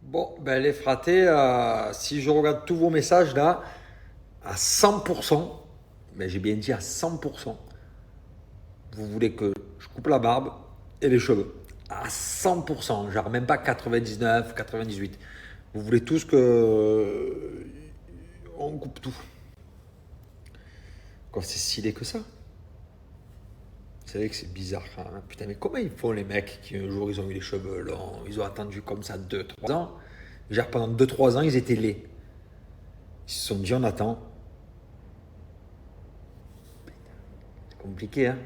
Bon, ben les fratés, si je regarde tous vos messages là, à 100%, mais j'ai bien dit à 100%, vous voulez que je coupe la barbe et les cheveux. À 100%, genre même pas 99, 98. Vous voulez tous que on coupe tout. Quoi, c'est si laid que ça. C'est vrai que c'est bizarre. Hein. Putain, mais comment ils font les mecs qui un jour ils ont eu les cheveux longs, ils ont attendu comme ça 2, 3 ans. Genre pendant 2, 3 ans ils étaient laids. Ils se sont dit on attend. C'est compliqué, hein.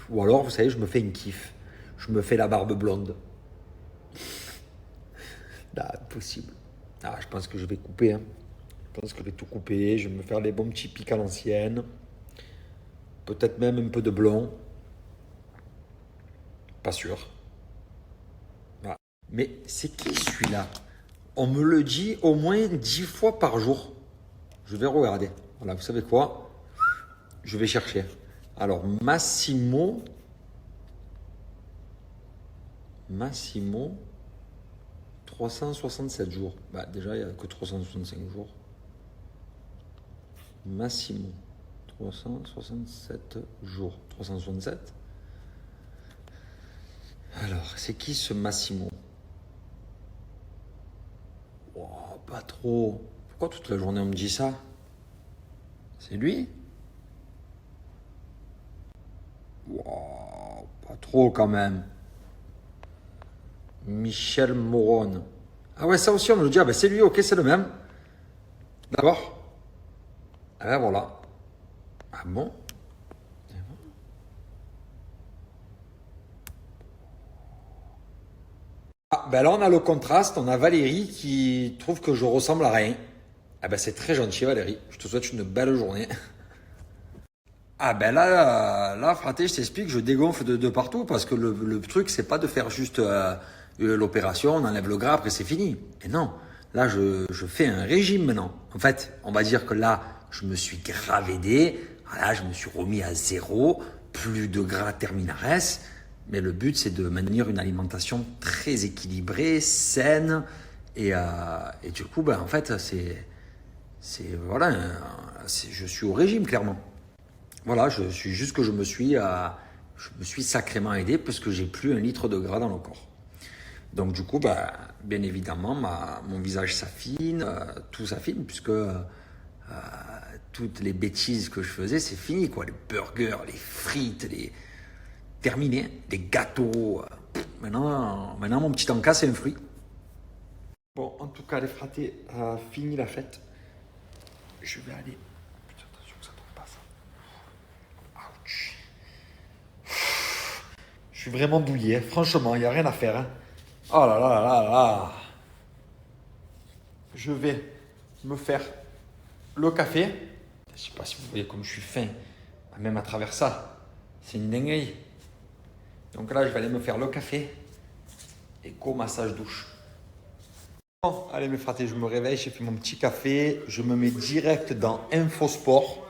Ou alors, vous savez, je me fais une kiff. Je me fais la barbe blonde. Là, impossible. Ah, je pense que je vais couper, hein. Je pense que je vais tout couper. Je vais me faire les bons petits pics à l'ancienne. Peut-être même un peu de blond. Pas sûr. Voilà. Mais c'est qui celui-là? On me le dit au moins 10 fois par jour. Je vais regarder. Voilà, vous savez quoi? Je vais chercher. Alors, Massimo, 367 jours. Bah, déjà, il n'y a que 365 jours. Massimo, 367 jours. 367. Alors, c'est qui ce Massimo? Oh, pas trop. Pourquoi toute la journée on me dit ça? C'est lui? Wow, pas trop quand même. Michel Moron. Ah ouais, ça aussi on me le dit. Ah ben c'est lui, ok, c'est le même. D'accord. Ah ben voilà. Ah bon? Ah ben là on a le contraste, on a Valérie qui trouve que je ressemble à rien. Ah ben c'est très gentil Valérie, je te souhaite une belle journée. Ah ben là, fraté, je t'explique, je dégonfle de partout parce que le truc, c'est pas de faire juste l'opération, on enlève le gras, après c'est fini. Et non, là, je fais un régime maintenant. En fait, on va dire que là, je me suis grave aidé, voilà, je me suis remis à zéro, plus de gras terminares. Mais le but, c'est de maintenir une alimentation très équilibrée, saine. Et du coup, ben, en fait, voilà, je suis au régime, clairement. Voilà, je suis juste que je me suis sacrément aidé parce que j'ai plus 1 litre de gras dans le corps. Donc du coup, bah, bien évidemment, mon visage s'affine, tout s'affine puisque toutes les bêtises que je faisais, c'est fini quoi. Les burgers, les frites, les terminé, les gâteaux. Maintenant, mon petit encas, c'est un fruit. Bon, en tout cas, les fratés, fini la fête. Je vais aller. Putain, attention que ça tombe pas ça. Ouch. Je suis vraiment douillé, hein. Franchement, il n'y a rien à faire. Hein. Oh là là là là là. Je vais me faire le café. Je sais pas si vous voyez comme je suis fin, même à travers ça. C'est une dinguerie. Donc là, je vais aller me faire le café et go massage douche. Bon, allez mes fratés, je me réveille, j'ai fait mon petit café, je me mets direct dans Infosport.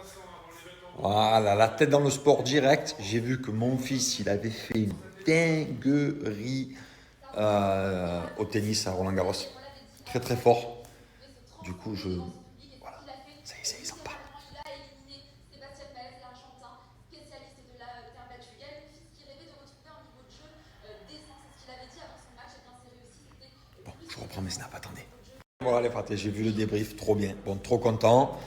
Voilà, la tête dans le sport direct. J'ai vu que mon fils, il avait fait une dinguerie au tennis à Roland-Garros. Très très fort. Du coup, voilà, ça y est, ils en parlent. Bon, je reprends mes snaps, attendez. Voilà les fratés, j'ai vu le débrief, trop bien. Bon, trop content.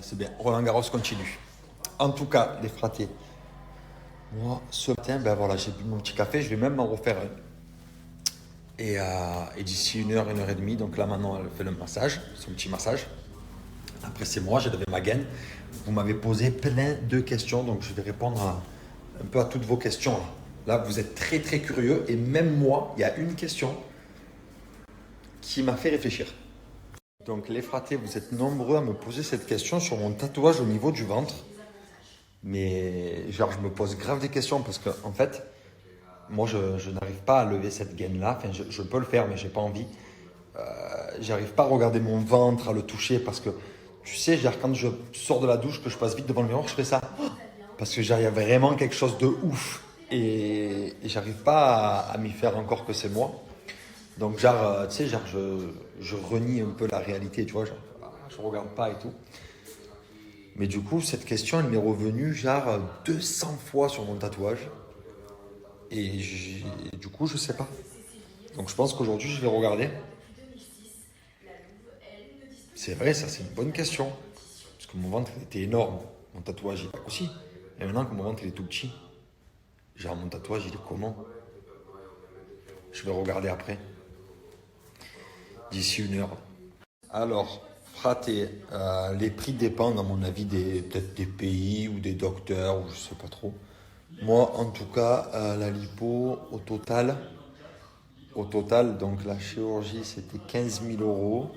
C'est bien, Roland-Garros continue. En tout cas, les fratés, moi, ce matin, ben voilà, j'ai bu mon petit café, je vais même m'en refaire un. Et d'ici 1 heure et demie, donc là maintenant elle fait le massage, son petit massage. Après c'est moi, j'ai levé ma gaine. Vous m'avez posé plein de questions, donc je vais répondre un peu à toutes vos questions. Là, vous êtes très très curieux et même moi, il y a une question qui m'a fait réfléchir. Donc les fratés, vous êtes nombreux à me poser cette question sur mon tatouage au niveau du ventre. Mais genre je me pose grave des questions parce que en fait, moi je n'arrive pas à lever cette gaine-là. Enfin, je peux le faire, mais j'ai pas envie. J'arrive pas à regarder mon ventre, à le toucher parce que tu sais, genre quand je sors de la douche, que je passe vite devant le miroir, je fais ça. Parce que genre, il y a vraiment quelque chose de ouf. et j'arrive pas à m'y faire encore que c'est moi. Donc, genre, tu sais, genre, je renie un peu la réalité, tu vois, genre, je regarde pas et tout. Mais du coup, cette question, elle m'est revenue, genre, 200 fois sur mon tatouage. Et du coup, je sais pas. Donc, je pense qu'aujourd'hui, je vais regarder. C'est vrai, ça, c'est une bonne question. Parce que mon ventre, il était énorme. Mon tatouage, il est aussi. Et maintenant que mon ventre, il est tout petit, genre, mon tatouage, il est comment? Je vais regarder après, d'ici 1 heure. Alors, fraté, les prix dépendent, à mon avis, peut-être des pays ou des docteurs, ou je sais pas trop. Moi, en tout cas, la lipo, au total, donc la chirurgie, c'était 15 000 euros.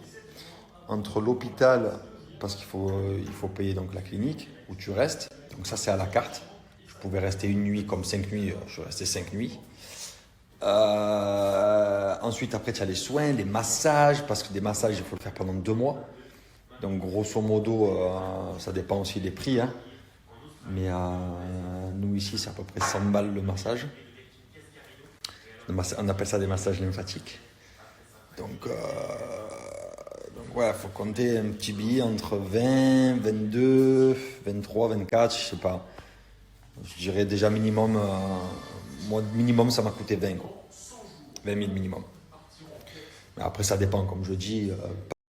Entre l'hôpital, parce qu'il faut payer donc la clinique où tu restes, donc ça c'est à la carte. Je pouvais rester une nuit comme 5 nuits, je suis resté 5 nuits. Ensuite, après, tu as les soins, les massages, parce que des massages, il faut le faire pendant 2 mois. Donc, grosso modo, ça dépend aussi des prix, hein. Mais nous, ici, c'est à peu près 100 balles le massage. On appelle ça des massages lymphatiques. Donc ouais, il faut compter un petit billet entre 20, 22, 23, 24, je sais pas. Je dirais déjà minimum, moi, minimum, ça m'a coûté 20, quoi. 20 000 minimum. Mais après, ça dépend, comme je dis.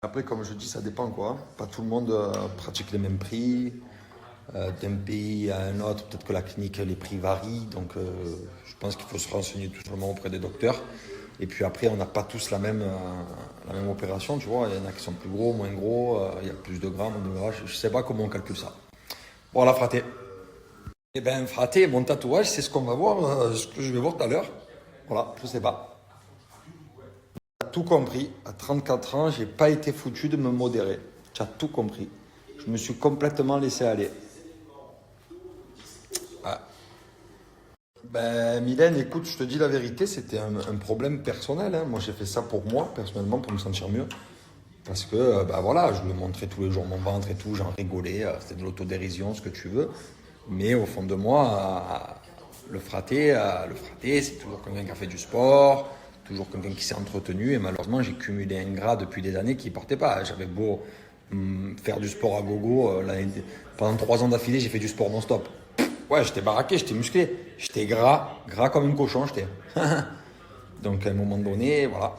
Après, comme je dis, ça dépend, quoi. Pas tout le monde pratique les mêmes prix. D'un pays à un autre, peut-être que la clinique, les prix varient. Donc, je pense qu'il faut se renseigner tout simplement auprès des docteurs. Et puis après, on n'a pas tous la même opération, tu vois. Il y en a qui sont plus gros, moins gros. Il y a plus de gras, moins de gras. Je ne sais pas comment on calcule ça. Voilà, fraté. Eh bien, fraté, mon tatouage, c'est ce qu'on va voir, ce que je vais voir tout à l'heure. Voilà, je sais pas. Tu as tout compris. À 34 ans, j'ai pas été foutu de me modérer. Tu as tout compris. Je me suis complètement laissé aller. Ah. Ben, Mylène, écoute, je te dis la vérité, c'était un problème personnel, hein. Moi, j'ai fait ça pour moi, personnellement, pour me sentir mieux. Parce que, ben voilà, je me montrais tous les jours mon ventre et tout, j'en rigolais, c'était de l'autodérision, ce que tu veux. Mais au fond de moi, le fraté, c'est toujours quelqu'un qui a fait du sport, toujours quelqu'un qui s'est entretenu. Et malheureusement, j'ai cumulé un gras depuis des années qui ne portait pas. J'avais beau faire du sport à gogo, pendant 3 ans d'affilée, j'ai fait du sport non-stop. Ouais, j'étais baraqué, j'étais musclé, j'étais gras comme un cochon, j'étais. Donc à un moment donné, voilà.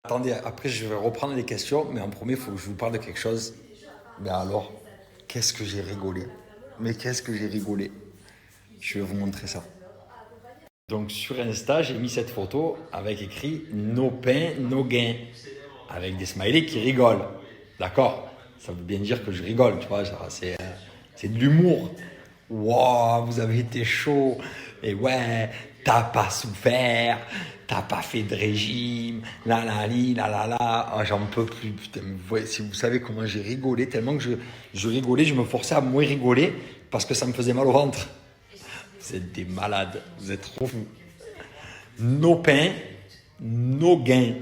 Attendez, après je vais reprendre les questions, mais en premier, il faut que je vous parle de quelque chose. Mais alors, qu'est-ce que j'ai rigolé. Mais qu'est-ce que j'ai rigolé. Je vais vous montrer ça. Donc sur Insta, j'ai mis cette photo avec écrit "No pain, no gain", avec des smileys qui rigolent. D'accord? Ça veut bien dire que je rigole, tu vois, genre, c'est de l'humour. Wow, vous avez été chaud. Et ouais, t'as pas souffert, t'as pas fait de régime, la la li, la la la. Ah, j'en peux plus, putain. Si vous savez comment j'ai rigolé, tellement que je rigolais, je me forçais à moins rigoler parce que ça me faisait mal au ventre. Vous êtes des malades, vous êtes trop fous. No pain, no gain.